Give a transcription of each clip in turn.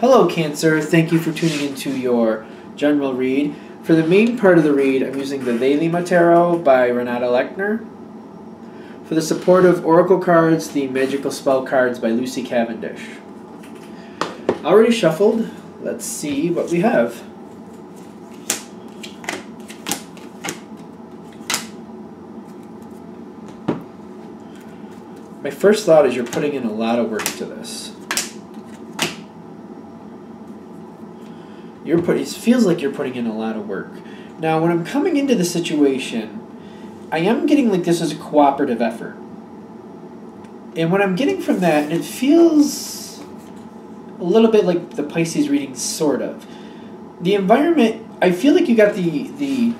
Hello, Cancer. Thank you for tuning into your general read. For the main part of the read, I'm using the They Lima Tarot by Renata Lechner. For the supportive oracle cards, the magical spell cards by Lucy Cavendish. Already shuffled. Let's see what we have. My first thought is you're putting in a lot of work to this. It feels like you're putting in a lot of work. Now, when I'm coming into the situation, I am getting like this is a cooperative effort. And what I'm getting from that, and it feels a little bit like the Pisces reading, sort of. The environment, I feel like you got the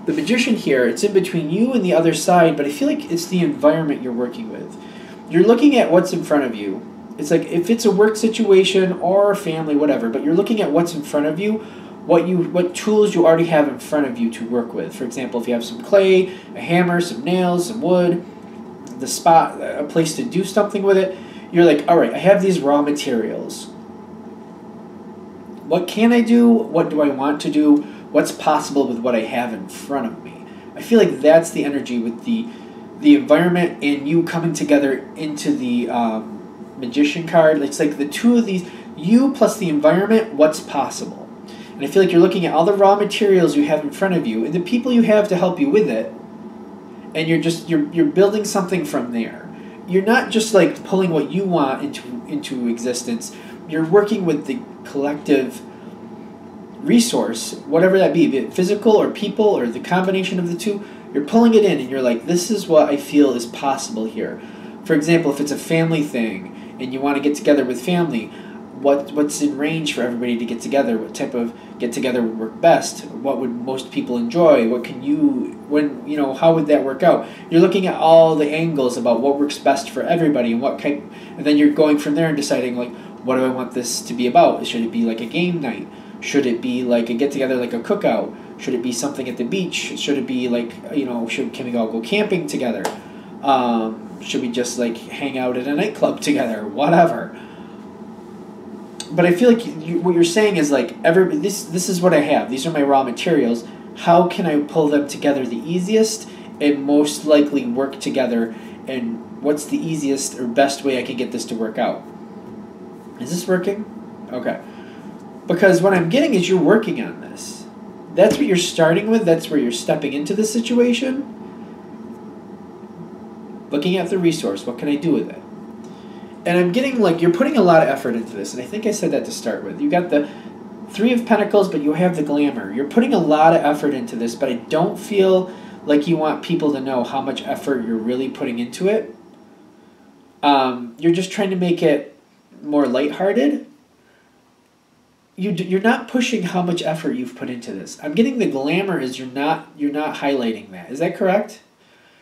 magician here. It's in between you and the other side, but I feel like it's the environment you're working with. You're looking at what's in front of you. It's like if it's a work situation or a family, whatever, but you're looking at what's in front of you, what tools you already have in front of you to work with. For example, if you have some clay, a hammer, some nails, some wood, a place to do something with it, you're like, all right, I have these raw materials. What can I do? What do I want to do? What's possible with what I have in front of me? I feel like that's the energy with the environment and you coming together into the magician card. It's like the two of these, you plus the environment, what's possible. And I feel like you're looking at all the raw materials you have in front of you and the people you have to help you with it, and you're building something from there. You're not just like pulling what you want into existence. You're working with the collective resource, whatever that be it physical or people or the combination of the two. You're pulling it in and you're like, this is what I feel is possible here. For example, if it's a family thing and you want to get together with family, what's in range for everybody to get together? What type of get together would work best? What would most people enjoy? How would that work out? You're looking at all the angles about what works best for everybody and then you're going from there and deciding like, what do I want this to be about? Should it be like a game night? Should it be like a get together like a cookout? Should it be something at the beach? Should it be like, can we all go camping together? Should we just like hang out at a nightclub together? Whatever. But I feel like what you're saying is like, this is what I have. These are my raw materials. How can I pull them together the easiest and most likely work together? And what's the easiest or best way I can get this to work out? Is this working? Okay. Because what I'm getting is you're working on this. That's what you're starting with. That's where you're stepping into the situation. Looking at the resource. What can I do with it? And I'm getting like you're putting a lot of effort into this. And I think I said that to start with. You got the Three of Pentacles, but you have the glamour. You're putting a lot of effort into this, but I don't feel like you want people to know how much effort you're really putting into it. You're just trying to make it more lighthearted. You're not pushing how much effort you've put into this. I'm getting the glamour is you're not highlighting that. Is that correct?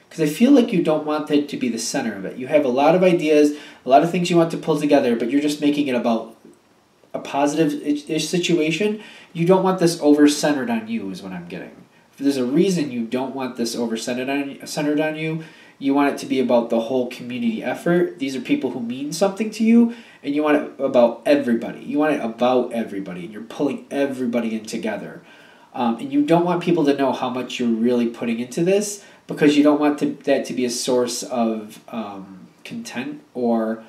Because I feel like you don't want that to be the center of it. You have a lot of ideas, a lot of things you want to pull together, but you're just making it about a positive-ish situation. You don't want this over-centered on you is what I'm getting. If there's a reason you don't want this over-centered on you, you want it to be about the whole community effort. These are people who mean something to you, and you want it about everybody. You want it about everybody, and you're pulling everybody in together. And you don't want people to know how much you're really putting into this because you don't want that to be a source of content, or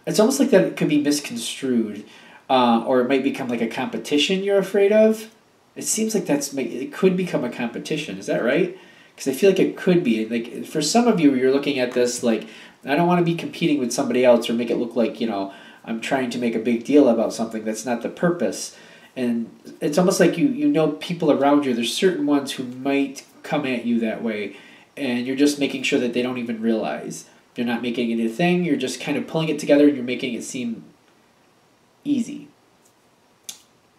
it's almost like that it could be misconstrued, or it might become like a competition you're afraid of. It seems like it could become a competition. Is that right? Because I feel like it could be. Like for some of you, you're looking at this like, I don't want to be competing with somebody else or make it look like, I'm trying to make a big deal about something. That's not the purpose. And it's almost like you know people around you. There's certain ones who might come at you that way, and you're just making sure that they don't even realize. You're not making it a thing. You're just kind of pulling it together, and you're making it seem easy.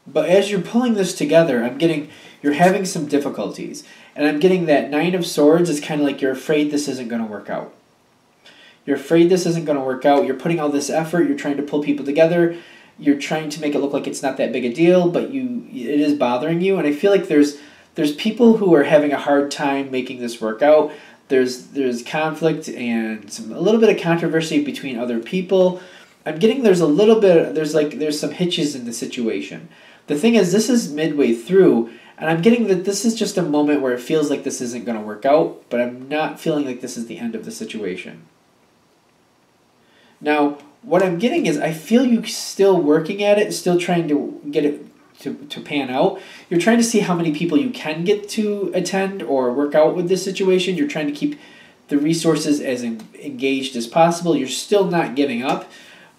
But as you're pulling this together, I'm getting you're having some difficulties. And I'm getting that Nine of Swords is kind of like you're afraid this isn't going to work out. You're afraid this isn't going to work out. You're putting all this effort. You're trying to pull people together. You're trying to make it look like it's not that big a deal, but it is bothering you. And I feel like there's people who are having a hard time making this work out. There's conflict and a little bit of controversy between other people. I'm getting there's a little bit, there's some hitches in the situation. The thing is, this is midway through, and I'm getting that this is just a moment where it feels like this isn't going to work out, but I'm not feeling like this is the end of the situation. Now, what I'm getting is I feel you still working at it, still trying to get it to pan out. You're trying to see how many people you can get to attend or work out with this situation. You're trying to keep the resources as engaged as possible. You're still not giving up,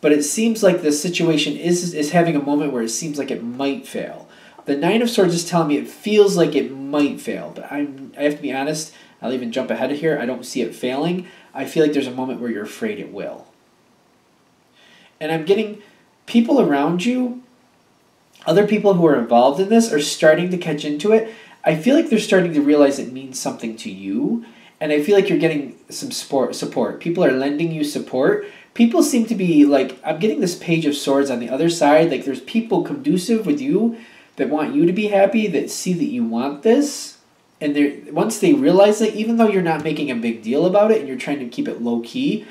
but it seems like the situation is having a moment where it seems like it might fail. The Nine of Swords is telling me it feels like it might fail, but I have to be honest, I'll even jump ahead of here. I don't see it failing. I feel like there's a moment where you're afraid it will. And I'm getting people around you, other people who are involved in this, are starting to catch into it. I feel like they're starting to realize it means something to you, and I feel like you're getting some support. People are lending you support. People seem to be like, I'm getting this Page of Swords on the other side, like there's people conducive with you that want you to be happy, that see that you want this, and once they realize that, even though you're not making a big deal about it and you're trying to keep it low key,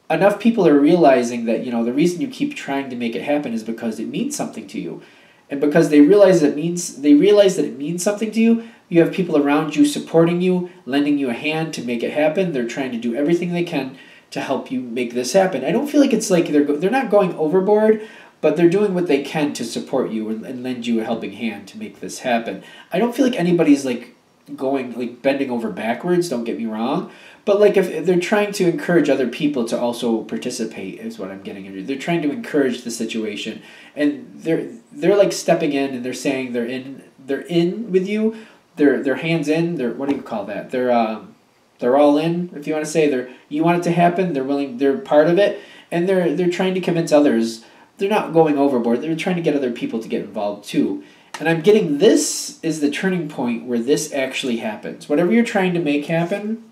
enough people are realizing that, the reason you keep trying to make it happen is because it means something to you. And because they realize that it means something to you, you have people around you supporting you, lending you a hand to make it happen. They're trying to do everything they can to help you make this happen. I don't feel like it's like they're not going overboard, but they're doing what they can to support you and lend you a helping hand to make this happen. I don't feel like anybody's like going, like bending over backwards, don't get me wrong. But like if they're trying to encourage other people to also participate is what I'm getting into. They're trying to encourage the situation, and they're like stepping in and they're saying they're in with you. They're hands in. What do you call that? They're all in, if you want to say. You want it to happen. They're willing. They're part of it, and they're trying to convince others. They're not going overboard. They're trying to get other people to get involved too. And I'm getting this is the turning point where this actually happens. Whatever you're trying to make happen.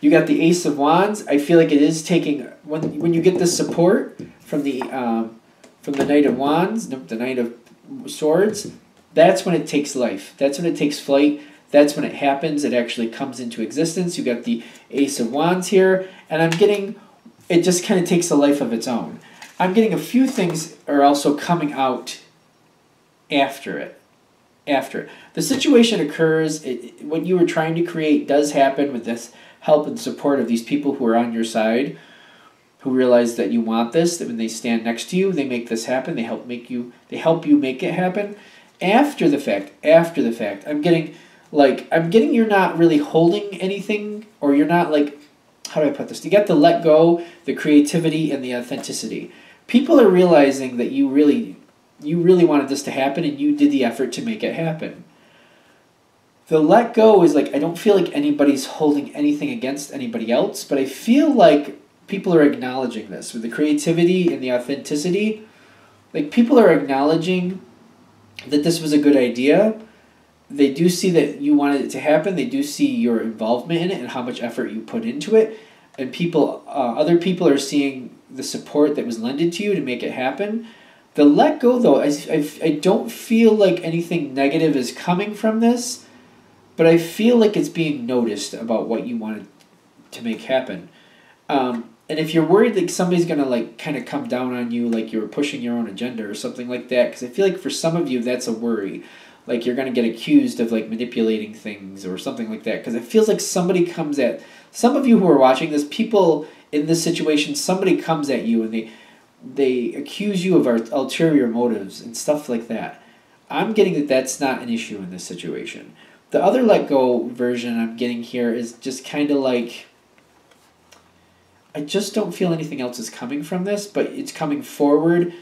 You got the Ace of Wands. I feel like it is taking when you get the support from the Knight of Wands, the Knight of Swords. That's when it takes life. That's when it takes flight. That's when it happens. It actually comes into existence. You got the Ace of Wands here, and I'm getting it just kind of takes a life of its own. I'm getting a few things are also coming out after it. The situation occurs. What you were trying to create does happen with this help and support of these people who are on your side, who realize that you want this, that when they stand next to you, they make this happen, they help you make it happen. After the fact, I'm getting you're not really holding anything, or you're not like, how do I put this? You get the let go, the creativity, and the authenticity. People are realizing that you really wanted this to happen, and you did the effort to make it happen. The let go is like, I don't feel like anybody's holding anything against anybody else, but I feel like people are acknowledging this with the creativity and the authenticity. Like, people are acknowledging that this was a good idea. They do see that you wanted it to happen. They do see your involvement in it and how much effort you put into it. And other people are seeing the support that was lended to you to make it happen. The let go, though, I don't feel like anything negative is coming from this, but I feel like it's being noticed about what you wanted to make happen. And if you're worried that somebody's going to like kind of come down on you, like you're pushing your own agenda or something like that, because I feel like for some of you that's a worry. Like you're going to get accused of like manipulating things or something like that. Because it feels like somebody comes at... Some of you who are watching this, people in this situation, somebody comes at you and they accuse you of ulterior motives and stuff like that. I'm getting that that's not an issue in this situation. The other let go version I'm getting here is just kind of like... I just don't feel anything else is coming from this, but it's coming forward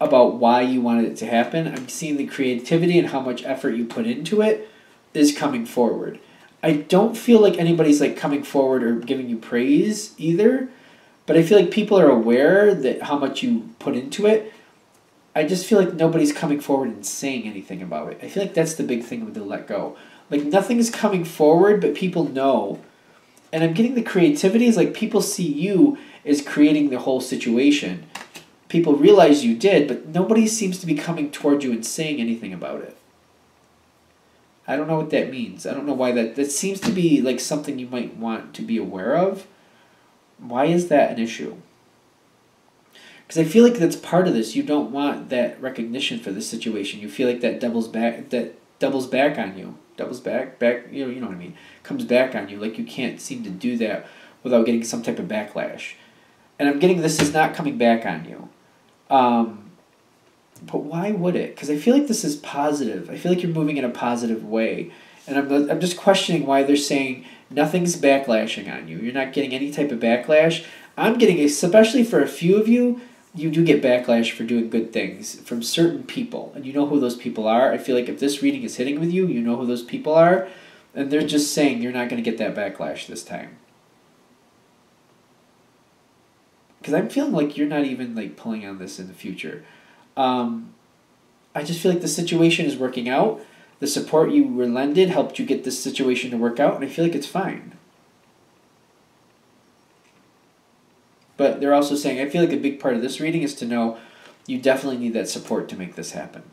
about why you wanted it to happen. I'm seeing the creativity and how much effort you put into it is coming forward. I don't feel like anybody's like coming forward or giving you praise either, but I feel like people are aware that how much you put into it. I just feel like nobody's coming forward and saying anything about it. I feel like that's the big thing with the let go. Like nothing's coming forward, but people know. And I'm getting the creativity is like people see you as creating the whole situation. People realize you did, but nobody seems to be coming toward you and saying anything about it. I don't know what that means. I don't know why that seems to be like something you might want to be aware of. Why is that an issue? Because I feel like that's part of this. You don't want that recognition for this situation. You feel like that doubles back on you. Doubles back. You know what I mean. Comes back on you. Like you can't seem to do that without getting some type of backlash. And I'm getting this is not coming back on you. But why would it? Because I feel like this is positive. I feel like you're moving in a positive way. And I'm just questioning why they're saying nothing's backlashing on you. You're not getting any type of backlash. I'm getting, especially for a few of you, you do get backlash for doing good things from certain people. And you know who those people are. I feel like if this reading is hitting with you, you know who those people are. And they're just saying you're not going to get that backlash this time. Because I'm feeling like you're not even like pulling on this in the future. I just feel like the situation is working out. The support you were lended helped you get this situation to work out, and I feel like it's fine. But they're also saying, I feel like a big part of this reading is to know you definitely need that support to make this happen.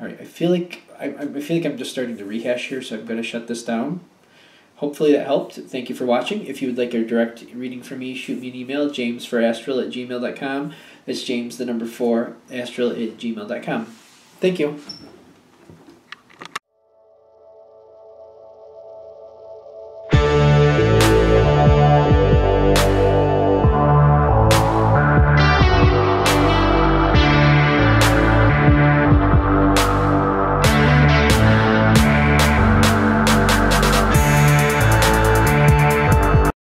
All right, I feel like I'm just starting to rehash here, so I'm going to shut this down. Hopefully that helped. Thank you for watching. If you would like a direct reading from me, shoot me an email, jamesforastral@gmail.com. That's James, the number 4, astral@gmail.com. Thank you.